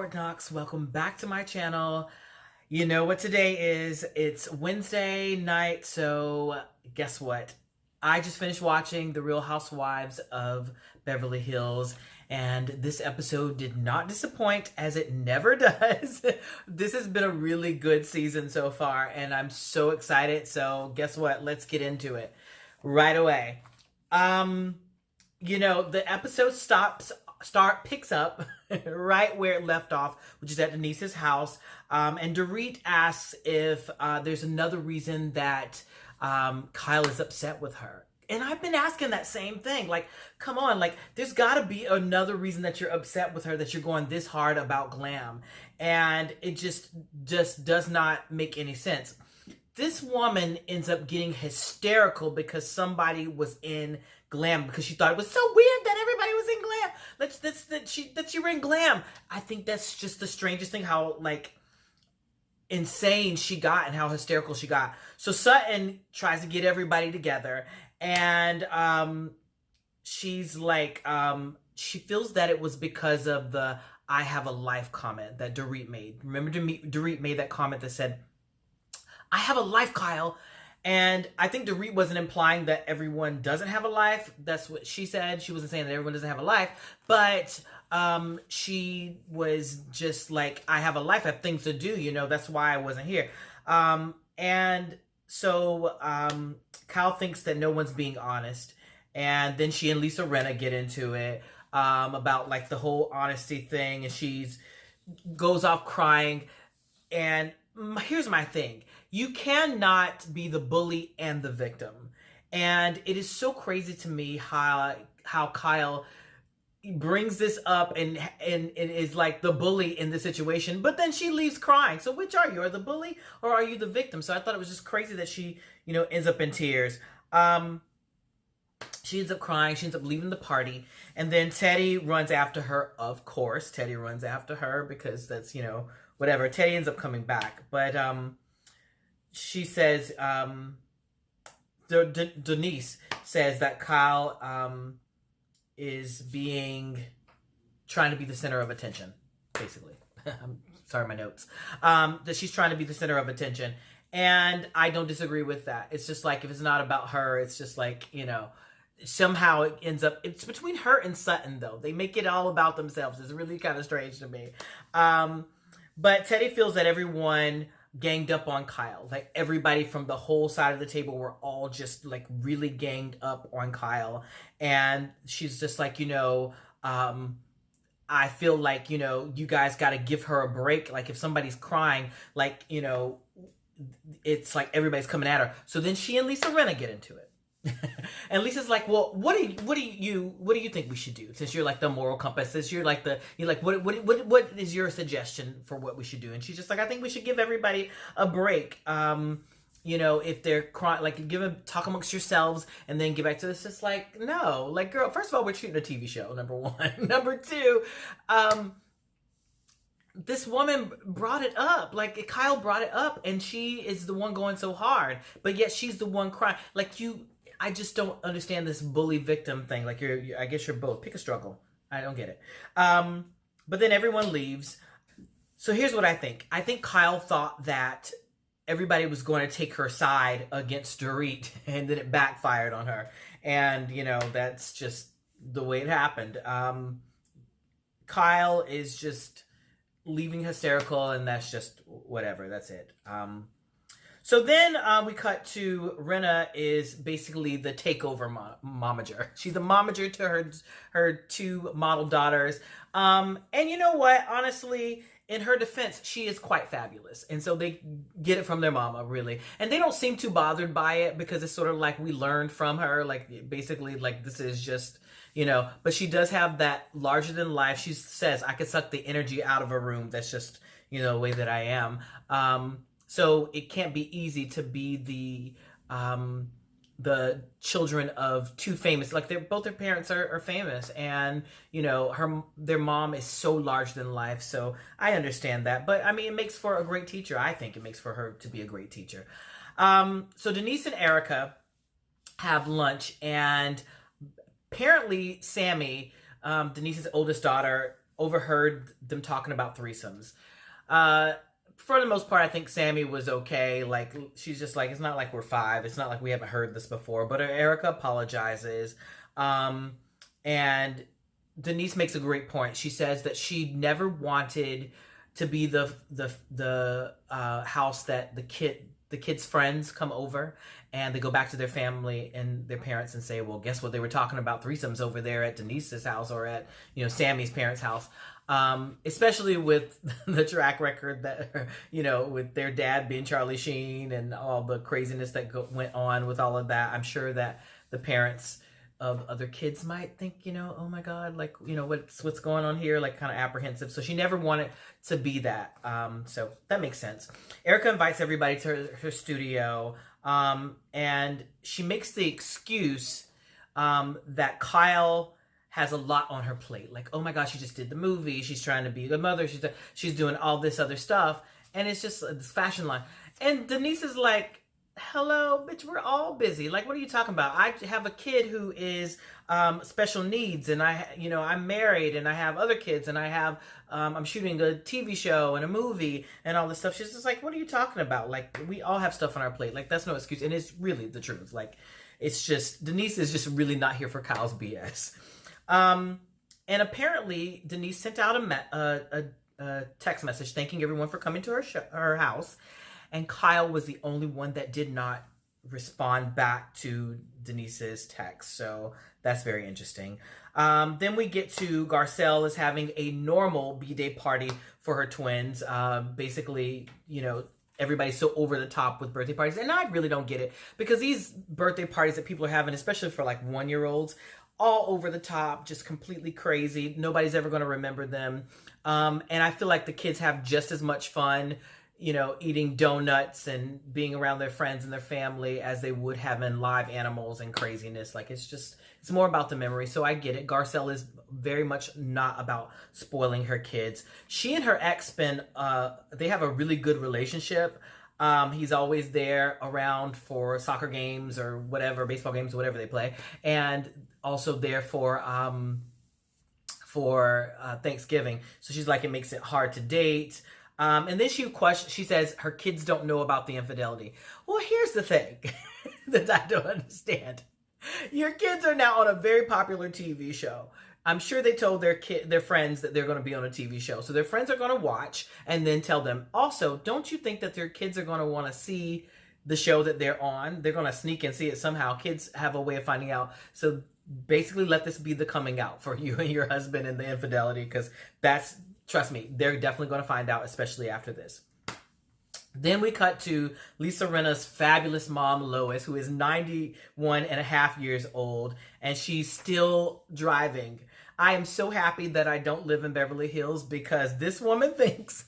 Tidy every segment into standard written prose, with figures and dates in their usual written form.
Fort Knox. Welcome back to my channel. You know what today is. It's Wednesday night, so guess what? I just finished watching The Real Housewives of Beverly Hills, and this episode did not disappoint, as it never does. This has been a really good season so far, and I'm so excited. So guess what? Let's get into it right away. The episode picks up right where it left off, which is at Denise's house. And Dorit asks if there's another reason that Kyle is upset with her. And I've been asking that same thing. Like, come on, like, there's got to be another reason that you're upset with her, that you're going this hard about glam. And it just does not make any sense. This woman ends up getting hysterical because somebody was in glam, because she thought it was so weird that everybody was in glam. That you were in glam. I think that's just the strangest thing, how like insane she got and how hysterical she got. So Sutton tries to get everybody together, and she's like, she feels that it was because of the "I have a life" comment that Dorit made. Remember, Dorit made that comment that said, "I have a life, Kyle." And I think Dorit wasn't implying that everyone doesn't have a life. That's what she said. She wasn't saying that everyone doesn't have a life. But she was just like, I have a life. I have things to do. You know, that's why I wasn't here. And so Kyle thinks that no one's being honest. And then she and Lisa Rinna get into it about like the whole honesty thing. And she's goes off crying. And here's my thing. You cannot be the bully and the victim. And it is so crazy to me how Kyle brings this up and is like the bully in the situation, but then she leaves crying. So which are you? Are the bully or are you the victim? So I thought it was just crazy that she, ends up in tears. She ends up crying. She ends up leaving the party. And then Teddy runs after her. Of course, Teddy runs after her because that's, whatever. Teddy ends up coming back. But she says, Denise says that Kyle is trying to be the center of attention, basically. I'm sorry, my notes. That she's trying to be the center of attention. And I don't disagree with that. It's just like, if it's not about her, it's just like, somehow it ends up, it's between her and Sutton, though. They make it all about themselves. It's really kind of strange to me. But Teddy feels that everyone ganged up on Kyle. Like, everybody from the whole side of the table were all just like really ganged up on Kyle. And she's just like, I feel like, you guys got to give her a break. Like, if somebody's crying, like, it's like everybody's coming at her. So then she and Lisa Rinna get into it. And Lisa's like, well, what do you think we should do? Since you're like the moral compass, since you're like what is your suggestion for what we should do? And she's just like, I think we should give everybody a break. If they're crying, like, talk amongst yourselves and then get back to this. Just like, no, like, girl, first of all, we're shooting a TV show, number one. Number two, this woman brought it up. Like, Kyle brought it up, and she is the one going so hard, but yet she's the one crying. Like, I just don't understand this bully victim thing. Like, I guess you're both. Pick a struggle. I don't get it. But then everyone leaves. So here's what I think. I think Kyle thought that everybody was going to take her side against Dorit, and then it backfired on her. And, that's just the way it happened. Kyle is just leaving hysterical, and that's just whatever. That's it. So then we cut to Rinna is basically the takeover momager. She's a momager to her two model daughters. And you know what? Honestly, in her defense, she is quite fabulous. And so they get it from their mama, really. And they don't seem too bothered by it, because it's sort of like we learned from her. Like, basically, like, this is just, but she does have that larger than life. She says, I could suck the energy out of a room. That's just, the way that I am. So it can't be easy to be the children of two famous, like, both their parents are famous, and their mom is so large than life. So I understand that, but I mean, it makes for a great teacher. I think it makes for her to be a great teacher. So Denise and Erica have lunch, and apparently Sammy, Denise's oldest daughter, overheard them talking about threesomes. Uh, for the most part, I think Sammy was okay. Like, she's just like, it's not like we're five. It's not like we haven't heard this before. But Erica apologizes. And Denise makes a great point. She says that she never wanted to be the house that the kids' friends come over and they go back to their family and their parents and say, well, guess what? They were talking about threesomes over there at Denise's house or at, Sammy's parents' house. Especially with the track record that, with their dad being Charlie Sheen and all the craziness that went on with all of that. I'm sure that the parents of other kids might think, oh my God, like, what's going on here, like kind of apprehensive. So she never wanted to be that. So that makes sense. Erica invites everybody to her studio, and she makes the excuse that Kyle has a lot on her plate. Like, oh my gosh, she just did the movie. She's trying to be the mother. She's doing all this other stuff. And it's just this fashion line. And Denise is like, hello, bitch, we're all busy. Like, what are you talking about? I have a kid who is special needs, and I'm married, and I have other kids, and I'm shooting a TV show and a movie and all this stuff. She's just like, what are you talking about? Like, we all have stuff on our plate. Like, that's no excuse. And it's really the truth. Like, it's just, Denise is just really not here for Kyle's BS. And apparently Denise sent out a text message thanking everyone for coming to her house. And Kyle was the only one that did not respond back to Denise's text. So that's very interesting. Then we get to Garcelle is having a normal B-Day party for her twins. Basically, everybody's so over the top with birthday parties. And I really don't get it. Because these birthday parties that people are having, especially for like 1-year-olds, all over the top, just completely crazy. Nobody's ever going to remember them. And I feel like the kids have just as much fun eating donuts and being around their friends and their family as they would having live animals and craziness. Like, it's more about the memory. So I get it. Garcelle is very much not about spoiling her kids. She and her ex they have a really good relationship. He's always there around for soccer games or whatever, baseball games, whatever they play. And also there for Thanksgiving. So she's like, it makes it hard to date. And then she says her kids don't know about the infidelity. Well, here's the thing that I don't understand. Your kids are now on a very popular TV show. I'm sure they told their friends that they're going to be on a TV show. So their friends are going to watch and then tell them. Also, don't you think that their kids are going to want to see the show that they're on? They're going to sneak and see it somehow. Kids have a way of finding out. So basically, let this be the coming out for you and your husband and the infidelity, because trust me, they're definitely going to find out, especially after this. Then we cut to Lisa Rinna's fabulous mom, Lois, who is 91 and a half years old, and she's still driving. I am so happy that I don't live in Beverly Hills, because this woman thinks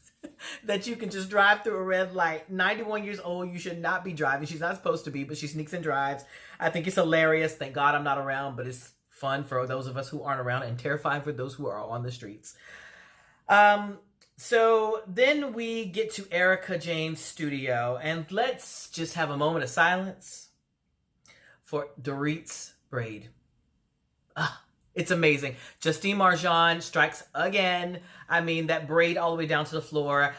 that you can just drive through a red light. 91 years old, you should not be driving. She's not supposed to be, but she sneaks and drives. I think it's hilarious. Thank God I'm not around, but it's fun for those of us who aren't around and terrifying for those who are on the streets. So then we get to Erica Jane's studio, and let's just have a moment of silence for Dorit's braid. It's amazing. Justine Marjan strikes again. I mean, that braid all the way down to the floor.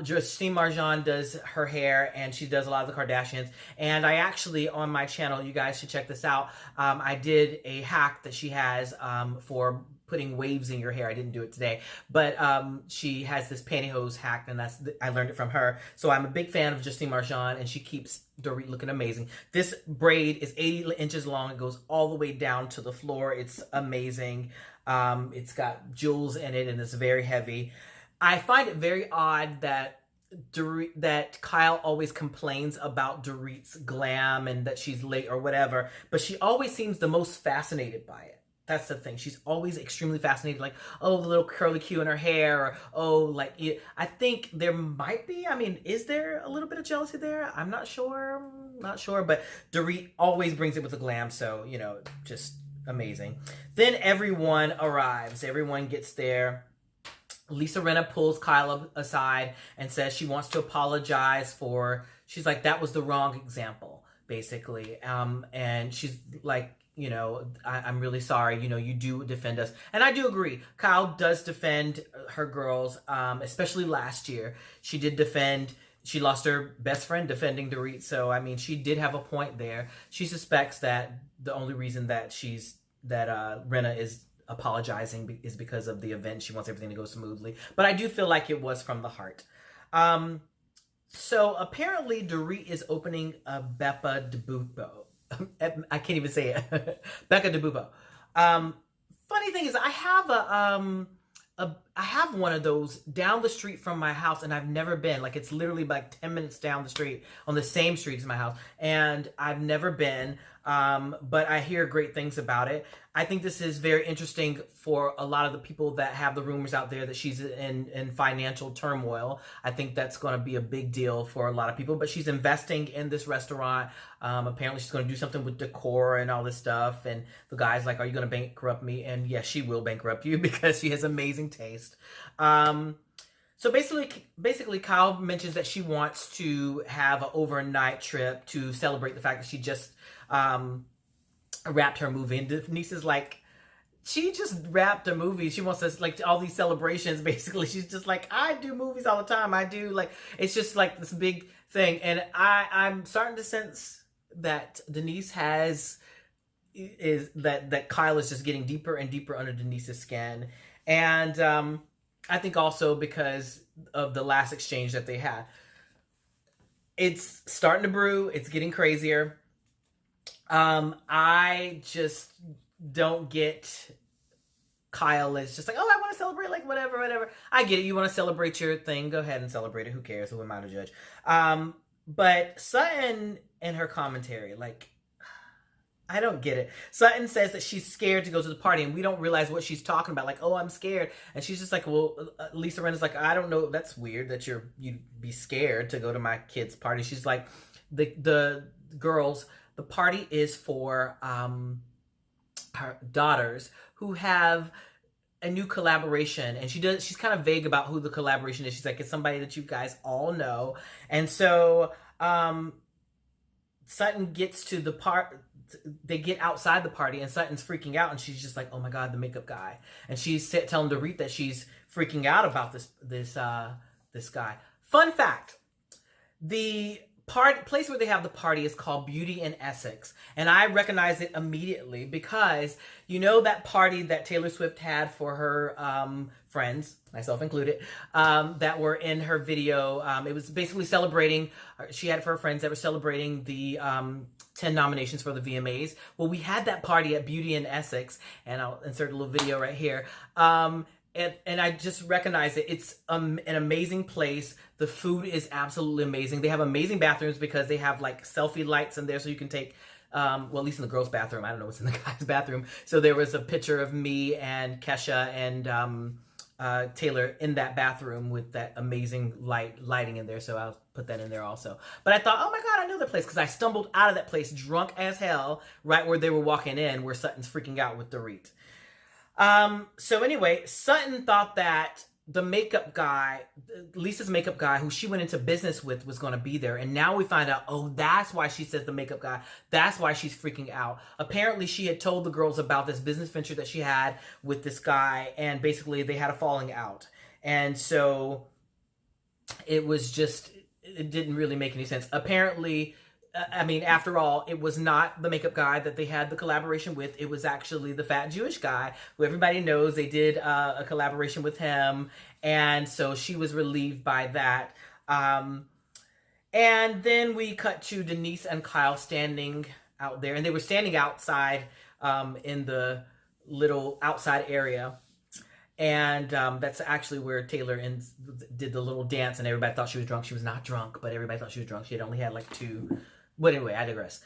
Justine Marjan does her hair, and she does a lot of the Kardashians. And I actually, on my channel, you guys should check this out. I did a hack that she has for putting waves in your hair. I didn't do it today, but she has this pantyhose hack, and I learned it from her. So I'm a big fan of Justine Marjan, and she keeps Dorit looking amazing. This braid is 80 inches long. It goes all the way down to the floor. It's amazing. It's got jewels in it, and it's very heavy. I find it very odd that Kyle always complains about Dorit's glam and that she's late or whatever, but she always seems the most fascinated by it. That's the thing. She's always extremely fascinated, like, oh, the little curly Q in her hair, or, oh, like, I think there might be, I mean, is there a little bit of jealousy there? I'm not sure, but Dorit always brings it with the glam, so, just amazing. Then everyone arrives. Everyone gets there. Lisa Rinna pulls Kyle aside and says she wants to apologize she's like, that was the wrong example, basically. And she's like, you know, I'm really sorry. You know, you do defend us. And I do agree. Kyle does defend her girls, especially last year. She did defend, she lost her best friend defending Dorit. So, I mean, she did have a point there. She suspects that the only reason that Rinna is apologizing is because of the event. She wants everything to go smoothly. But I do feel like it was from the heart. So apparently Dorit is opening a Beppa de Bubo. I can't even say it. Becca de Bubo. Funny thing is, I have one of those down the street from my house, and I've never been. Like, it's literally like 10 minutes down the street on the same street as my house, and I've never been. But I hear great things about it. I think this is very interesting for a lot of the people that have the rumors out there that she's in financial turmoil. I think that's going to be a big deal for a lot of people, but she's investing in this restaurant. Apparently she's going to do something with decor and all this stuff. And the guy's like, are you going to bankrupt me? And yes, she will bankrupt you because she has amazing taste. So basically Kyle mentions that she wants to have an overnight trip to celebrate the fact that she just wrapped her movie, and Denise is like, she just wrapped a movie. She wants us like all these celebrations. Basically, she's just like, I do movies all the time. I do, like, it's just like this big thing, and I'm starting to sense that Denise that Kyle is just getting deeper and deeper under Denise's skin, and I think also because of the last exchange that they had, it's starting to brew. It's getting crazier. I just don't get Kyle is just like, oh, I want to celebrate, like, whatever. I get it. You want to celebrate your thing. Go ahead and celebrate it. Who cares? Who am I to judge? But Sutton in her commentary, like, I don't get it. Sutton says that she's scared to go to the party, and we don't realize what she's talking about. Like, oh, I'm scared. And she's just like, well, Lisa Rinna's like, I don't know. That's weird that you'd be scared to go to my kid's party. She's like, the girls, the party is for her daughters who have a new collaboration, and she's kind of vague about who the collaboration is. She's like, it's somebody that you guys all know. And so Sutton gets to the part, they get outside the party, and Sutton's freaking out, and she's just like, oh my god, the makeup guy. And she's telling Dorit that she's freaking out about this guy. Fun fact, the place where they have the party is called Beauty in Essex, and I recognize it immediately because you know that party that Taylor Swift had for her friends, myself included, that were in her video. It was basically celebrating, she had it for her friends that were celebrating the 10 nominations for the VMAs. Well, we had that party at Beauty in Essex, and I'll insert a little video right here. And I just recognize it. It's an amazing place. The food is absolutely amazing. They have amazing bathrooms because they have like selfie lights in there, so you can take, well, at least in the girls' bathroom. I don't know what's in the guys' bathroom. So there was a picture of me and Kesha and Taylor in that bathroom with that amazing lighting in there. So I'll put that in there also. But I thought, oh my god, I know that place, because I stumbled out of that place drunk as hell right where they were walking in, where Sutton's freaking out with Dorit. So anyway, Sutton thought that the makeup guy, Lisa's makeup guy, who she went into business with, was going to be there. And now we find out, oh, that's why she says the makeup guy. That's why she's freaking out. Apparently, she had told the girls about this business venture that she had with this guy. And basically, they had a falling out. And so it was just, it didn't really make any sense. Apparently, I mean, after all, it was not the makeup guy that they had the collaboration with. It was actually the fat Jewish guy who everybody knows. They did a collaboration with him. And so she was relieved by that. And then we cut to Denise and Kyle standing out there. And they were standing outside in the little outside area. And that's actually where Taylor did the little dance. And everybody thought she was drunk. She was not drunk, but everybody thought she was drunk. She had only had like 2... But anyway, I digress.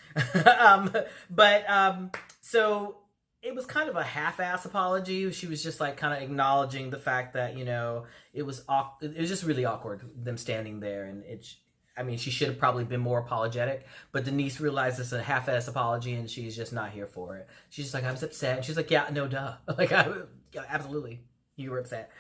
So it was kind of a half-ass apology. She was just like kind of acknowledging the fact that, you know, it was just really awkward, them standing there. And I mean, she should have probably been more apologetic, but Denise realized it's a half-ass apology and she's just not here for it. She's just like, I was upset. And she's like, yeah, no, duh. Like, yeah, absolutely. You were upset.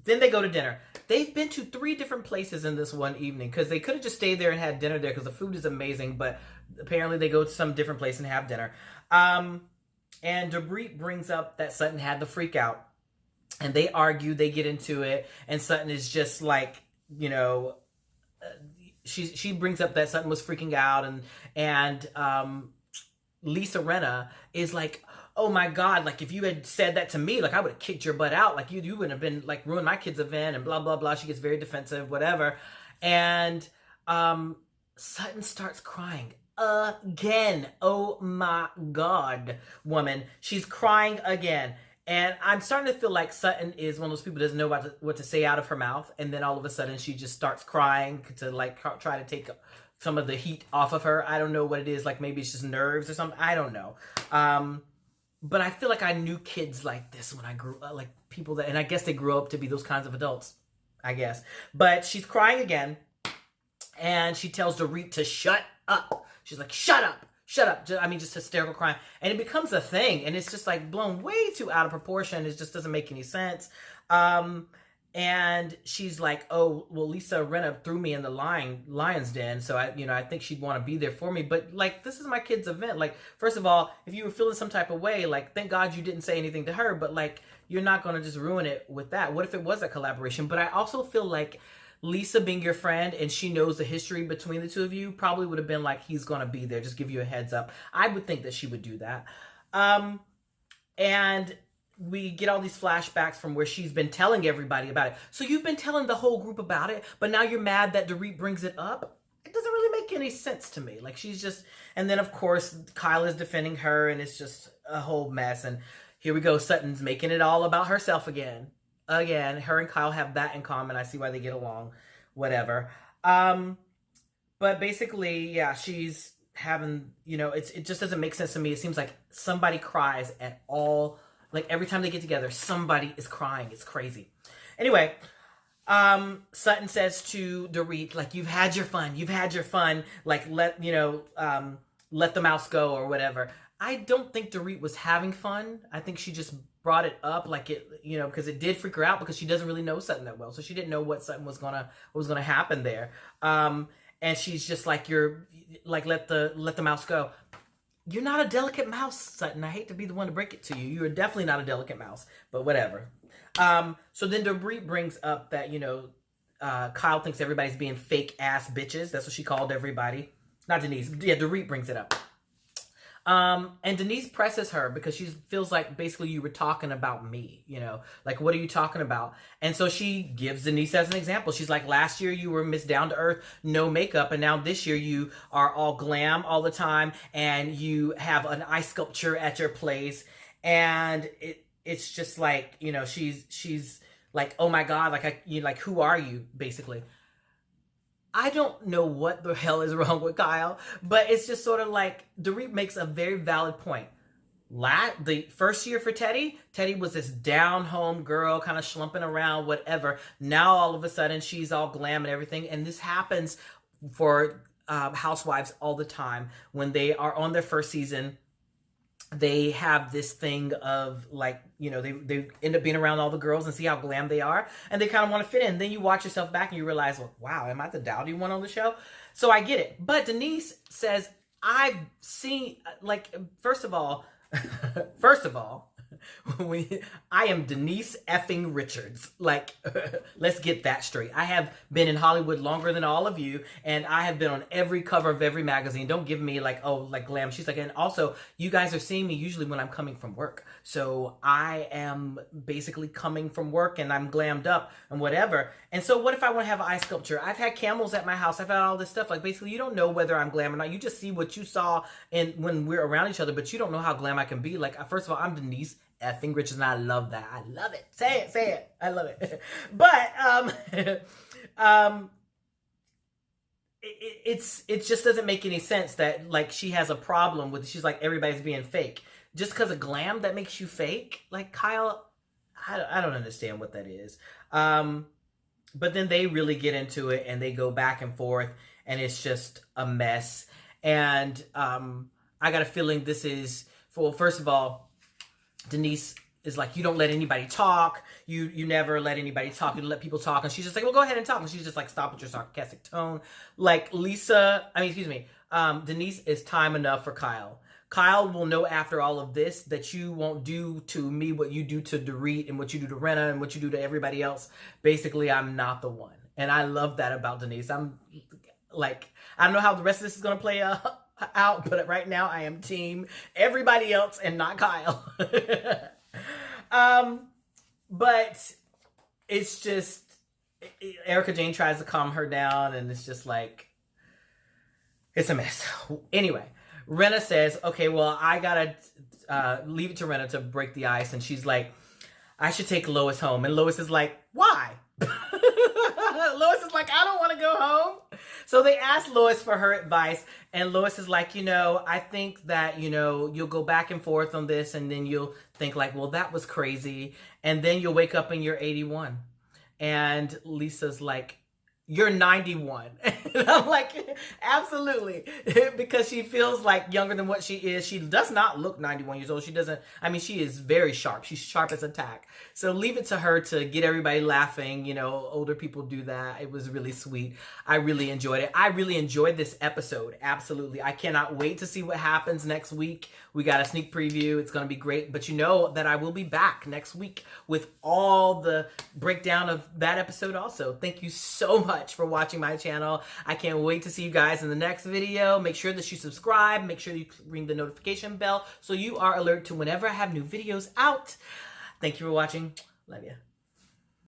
Then they go to dinner. They've been to 3 different places in this one evening, because they could have just stayed there and had dinner there because the food is amazing, but apparently they go to some different place and have dinner. And Dorit brings up that Sutton had the freak out, and they argue, they get into it, and Sutton is just like, you know, she brings up that Sutton was freaking out, and Lisa Rinna is like, oh my God, like if you had said that to me, like I would have kicked your butt out, like you wouldn't have been like ruined my kid's event, and blah blah blah. She gets very defensive, whatever, and Sutton starts crying again. Oh my God, woman, she's crying again. And I'm starting to feel like Sutton is one of those people who doesn't know what to say out of her mouth. And then all of a sudden she just starts crying to like try to take some of the heat off of her. I don't know what it is. Like maybe it's just nerves or something. I don't know. But I feel like I knew kids like this when I grew up, like people that, and I guess they grew up to be those kinds of adults, I guess. But she's crying again. And she tells Dorit to shut up. She's like, shut up. Shut up. I mean, just hysterical crying. And it becomes a thing. And it's just like blown way too out of proportion. It just doesn't make any sense. And she's like, oh, well, Lisa Rinna threw me in the lion's den. So I think she'd want to be there for me. But like, this is my kid's event. Like, first of all, if you were feeling some type of way, like, thank God you didn't say anything to her. But like, you're not going to just ruin it with that. What if it was a collaboration? But I also feel like Lisa being your friend and she knows the history between the two of you probably would have been like, he's going to be there. Just give you a heads up. I would think that she would do that. And we get all these flashbacks from where she's been telling everybody about it. So you've been telling the whole group about it, but now you're mad that Dorit brings it up? It doesn't really make any sense to me. Like she's just, and then of course Kyle is defending her and it's just a whole mess. And here we go. Sutton's making it all about herself again. Again, her and Kyle have that in common. I see why they get along, whatever. But basically, yeah, she's having, it just doesn't make sense to me. It seems like somebody cries at all, like every time they get together, somebody is crying. It's crazy. Anyway, Sutton says to Dorit, like, you've had your fun, like, let the mouse go or whatever. I don't think Dorit was having fun. I think she just brought it up like it, because it did freak her out because she doesn't really know Sutton that well. So she didn't know what Sutton was gonna happen there. And she's just like, you're like, let the mouse go. You're not a delicate mouse, Sutton. I hate to be the one to break it to you. You're definitely not a delicate mouse, but whatever. So then Dorit brings up that, Kyle thinks everybody's being fake ass bitches. That's what she called everybody. Not Denise. Yeah, Dorit brings it up. And Denise presses her because she feels like basically you were talking about me, like, what are you talking about? And so she gives Denise as an example. She's like, last year you were Miss Down to Earth, no makeup. And now this year you are all glam all the time. And you have an ice sculpture at your place. And it's just like, she's like, oh my God, like, who are you basically? I don't know what the hell is wrong with Kyle, but it's just sort of like Dorit makes a very valid point. The first year for Teddy was this down home girl, kind of slumping around, whatever. Now all of a sudden she's all glam and everything. And this happens for housewives all the time. When they are on their first season, they have this thing of like, they end up being around all the girls and see how glam they are. And they kind of want to fit in. Then you watch yourself back and you realize, well, wow, am I the dowdy one on the show? So I get it. But Denise says, I've seen, like, first of all, I am Denise effing Richards. Like, let's get that straight. I have been in Hollywood longer than all of you, and I have been on every cover of every magazine. Don't give me like, oh, like glam. She's like, and also, you guys are seeing me usually when I'm coming from work. So I am basically coming from work and I'm glammed up and whatever. And so what if I want to have an ice sculpture? I've had camels at my house. I've had all this stuff. Like, basically, you don't know whether I'm glam or not. You just see what you saw when we're around each other, but you don't know how glam I can be. Like, first of all, I'm Denise effing Richards, and I love that. I love it. Say it. I love it. But it just doesn't make any sense that like she has a problem with. She's like, everybody's being fake just because of glam. That makes you fake. Like, Kyle, I don't understand what that is. But then they really get into it and they go back and forth, and it's just a mess. And I got a feeling this is first of all, Denise is like, you don't let anybody talk. You never let anybody talk. You let people talk. And she's just like, well, go ahead and talk. And she's just like, stop with your sarcastic tone. Like Denise is time enough for Kyle. Kyle will know after all of this that you won't do to me what you do to Dorit and what you do to Renna and what you do to everybody else. Basically, I'm not the one. And I love that about Denise. I'm like, I don't know how the rest of this is going to play out, but right now I am team everybody else and not Kyle. But it's just, Erica Jane tries to calm her down, and it's just like, it's a mess. Anyway, Renna says, okay, well, I gotta leave it to Renna to break the ice. And she's like, I should take Lois home. And Lois is like, why? Lois is like, I don't want to go home. So they asked Lois for her advice. And Lois is like, I think that, you'll go back and forth on this. And then you'll think like, well, that was crazy. And then you'll wake up and you're 81. And Lisa's like, you're 91. And I'm like, absolutely. Because she feels like younger than what she is. She does not look 91 years old. She is very sharp. She's sharp as a tack. So leave it to her to get everybody laughing. Older people do that. It was really sweet. I really enjoyed it. I really enjoyed this episode. Absolutely. I cannot wait to see what happens next week. We got a sneak preview. It's going to be great. But you know that I will be back next week with all the breakdown of that episode also. Thank you so much for watching my channel. I can't wait to see you guys in the next video. Make sure that you subscribe. Make sure you ring the notification bell so you are alert to whenever I have new videos out. Thank you for watching. Love you.